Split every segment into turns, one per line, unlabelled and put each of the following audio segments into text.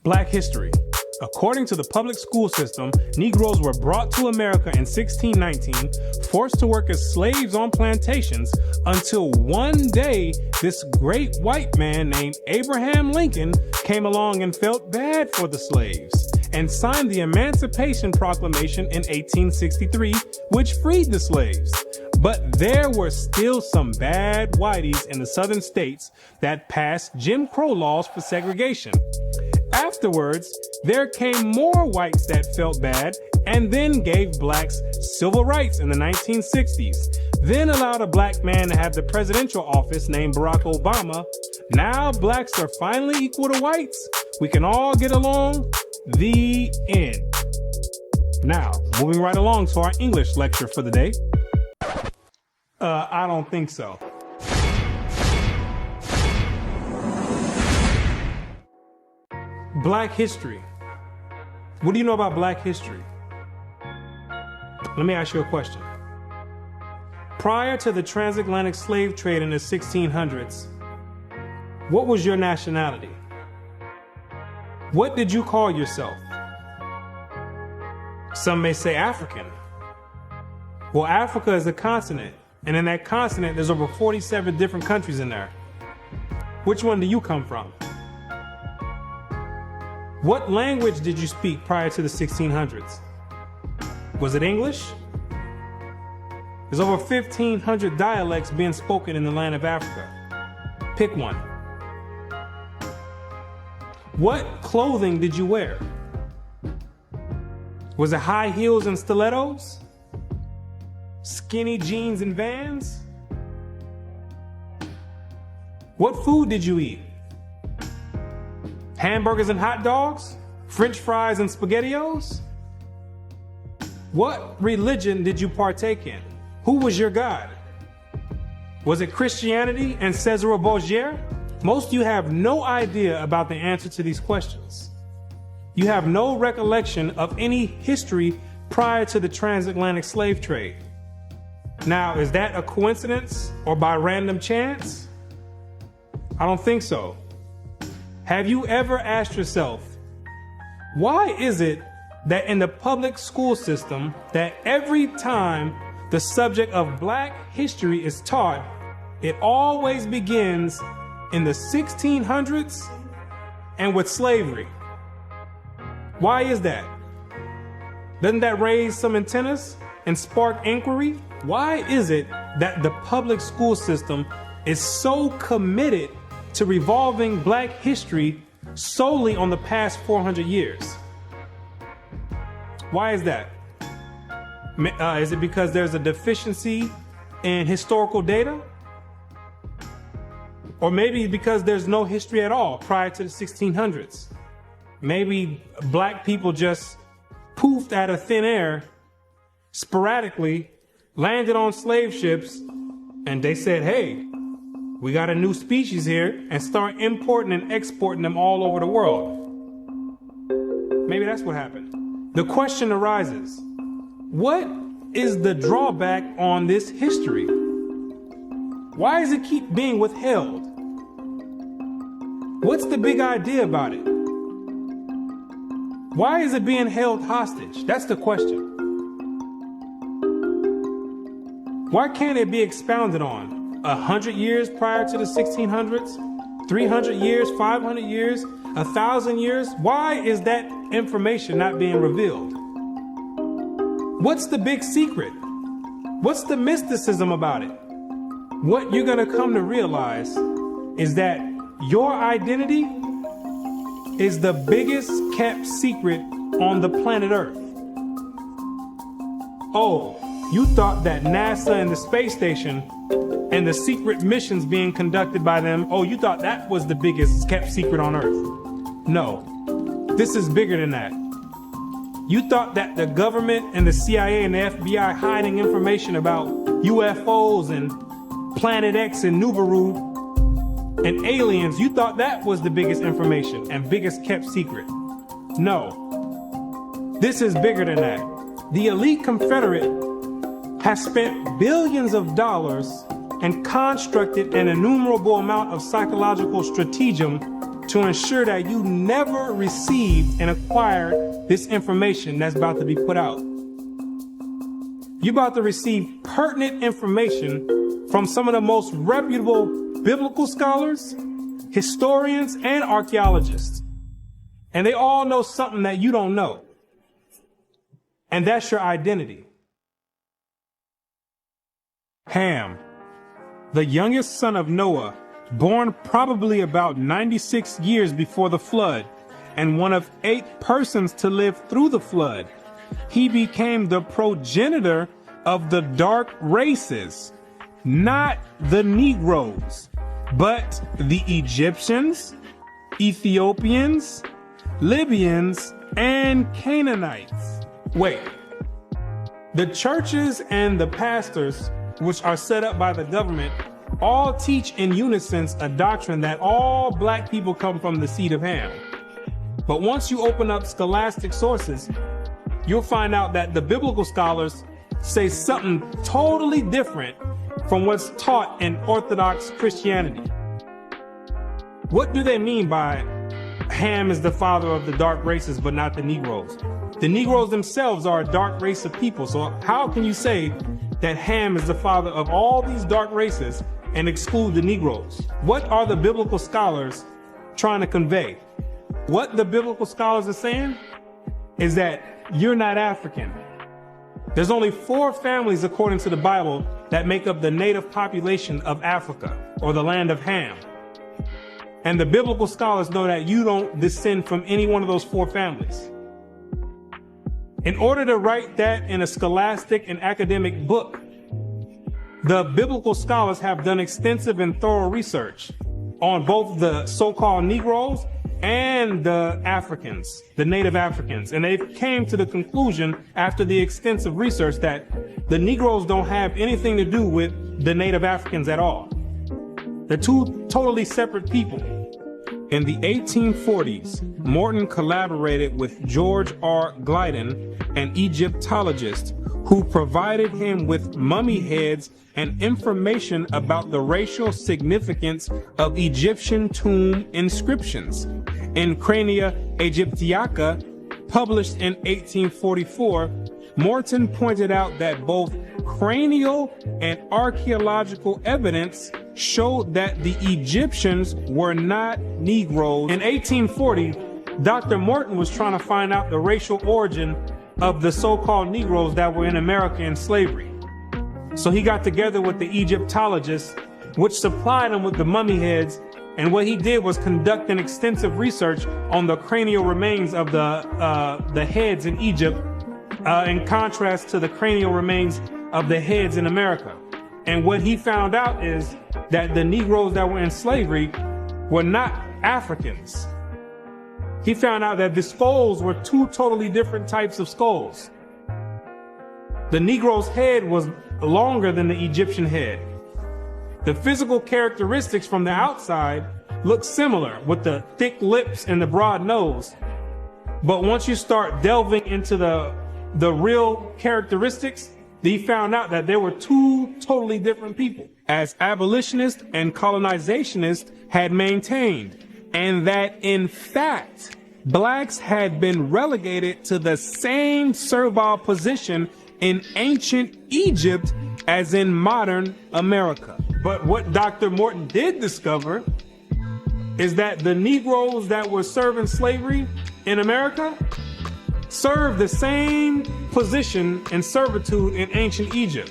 Black history. According to the public school system, Negroes were brought to America in 1619, forced to work as slaves on plantations, until one day this great white man named Abraham Lincoln came along and felt bad for the slaves and signed the Emancipation Proclamation in 1863, which freed the slaves. But there were still some bad whiteys in the southern states that passed Jim Crow laws for segregation. Afterwards, there came more whites that felt bad and then gave blacks civil rights in the 1960s, then allowed a black man to have the presidential office named Barack Obama. Now blacks are finally equal to whites. We can all get along. The end. Now, moving right along to our English lecture for the day. I don't think so. Black history. What do you know about Black history? Let me ask you a question. Prior to the transatlantic slave trade in the 1600s, what was your nationality? What did you call yourself? Some may say African. Well, Africa is a continent, and in that continent, there's over 47 different countries in there. Which one do you come from? What language did you speak prior to the 1600s? Was it English? There's over 1,500 dialects being spoken in the land of Africa. Pick one. What clothing did you wear? Was it high heels and stilettos? Skinny jeans and Vans? What food did you eat? Hamburgers and hot dogs? French fries and SpaghettiOs? What religion did you partake in? Who was your God? Was it Christianity and Cesare Borgia? Most of you have no idea about the answer to these questions. You have no recollection of any history prior to the transatlantic slave trade. Now, is that a coincidence or by random chance? I don't think so. Have you ever asked yourself, why is it that in the public school system that every time the subject of Black history is taught, it always begins in the 1600s and with slavery? Why is that? Doesn't that raise some antennas and spark inquiry? Why is it that the public school system is so committed to revolving Black history solely on the past 400 years? Why is that? Is it because there's a deficiency in historical data? Or maybe because there's no history at all prior to the 1600s? Maybe Black people just poofed out of thin air, sporadically, landed on slave ships, and they said, hey, we got a new species here, and start importing and exporting them all over the world. Maybe that's what happened. The question arises, what is the drawback on this history? Why does it keep being withheld? What's the big idea about it? Why is it being held hostage? That's the question. Why can't it be expounded on? 100 years prior to the 1600s? 300 years? 500 years? 1,000 years? Why is that information not being revealed? What's the big secret? What's the mysticism about it? What you're gonna come to realize is that your identity is the biggest kept secret on the planet Earth. Oh, you thought that NASA and the space station and the secret missions being conducted by them, oh, you thought that was the biggest kept secret on Earth. No, this is bigger than that. You thought that the government and the CIA and the FBI hiding information about UFOs and Planet X and Nubaru and aliens, you thought that was the biggest information and biggest kept secret. No, this is bigger than that. The elite Confederate has spent billions of dollars and constructed an innumerable amount of psychological stratagem to ensure that you never received and acquired this information that's about to be put out. You're about to receive pertinent information from some of the most reputable biblical scholars, historians, and archaeologists. And they all know something that you don't know. And that's your identity. Ham, the youngest son of Noah, born probably about 96 years before the flood, and one of 8 persons to live through the flood. He became the progenitor of the dark races, not the Negroes, but the Egyptians, Ethiopians, Libyans, and Canaanites. Wait, the churches and the pastors, which are set up by the government, all teach in unison a doctrine that all black people come from the seed of Ham. But once you open up scholastic sources, you'll find out that the biblical scholars say something totally different from what's taught in Orthodox Christianity. What do they mean by Ham is the father of the dark races but not the Negroes? The Negroes themselves are a dark race of people, so how can you say that Ham is the father of all these dark races and exclude the Negroes? What are the biblical scholars trying to convey? What the biblical scholars are saying is that you're not African. There's only 4 families, according to the Bible, that make up the native population of Africa, or the land of Ham. And the biblical scholars know that you don't descend from any one of those 4 families. In order to write that in a scholastic and academic book, the biblical scholars have done extensive and thorough research on both the so-called Negroes and the Africans, the native Africans. And they came to the conclusion after the extensive research that the Negroes don't have anything to do with the native Africans at all. They're 2 totally separate people. In the 1840s, Morton collaborated with George R. Glyden, an Egyptologist, who provided him with mummy heads and information about the racial significance of Egyptian tomb inscriptions. In Crania Aegyptiaca, published in 1844, Morton pointed out that both cranial and archaeological evidence showed that the Egyptians were not Negroes. In 1840, Dr. Morton was trying to find out the racial origin of the so-called Negroes that were in America in slavery. So he got together with the Egyptologists, which supplied him with the mummy heads, and what he did was conduct an extensive research on the cranial remains of the heads in Egypt, in contrast to the cranial remains of the heads in America. And what he found out is that the Negroes that were in slavery were not Africans. He found out that the skulls were 2 totally different types of skulls. The Negro's head was longer than the Egyptian head. The physical characteristics from the outside look similar, with the thick lips and the broad nose. But once you start delving into the real characteristics, he found out that there were 2 totally different people, as abolitionists and colonizationists had maintained, and that in fact, blacks had been relegated to the same servile position in ancient Egypt as in modern America. But what Dr. Morton did discover is that the Negroes that were serving slavery in America served the same position and servitude in ancient Egypt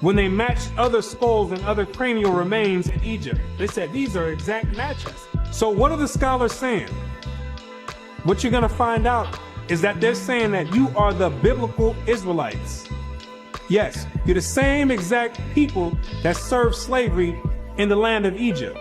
when they matched other skulls and other cranial remains in Egypt. They said these are exact matches. So what are the scholars saying? What you're going to find out is that they're saying that you are the biblical Israelites. Yes, you're the same exact people that served slavery in the land of Egypt.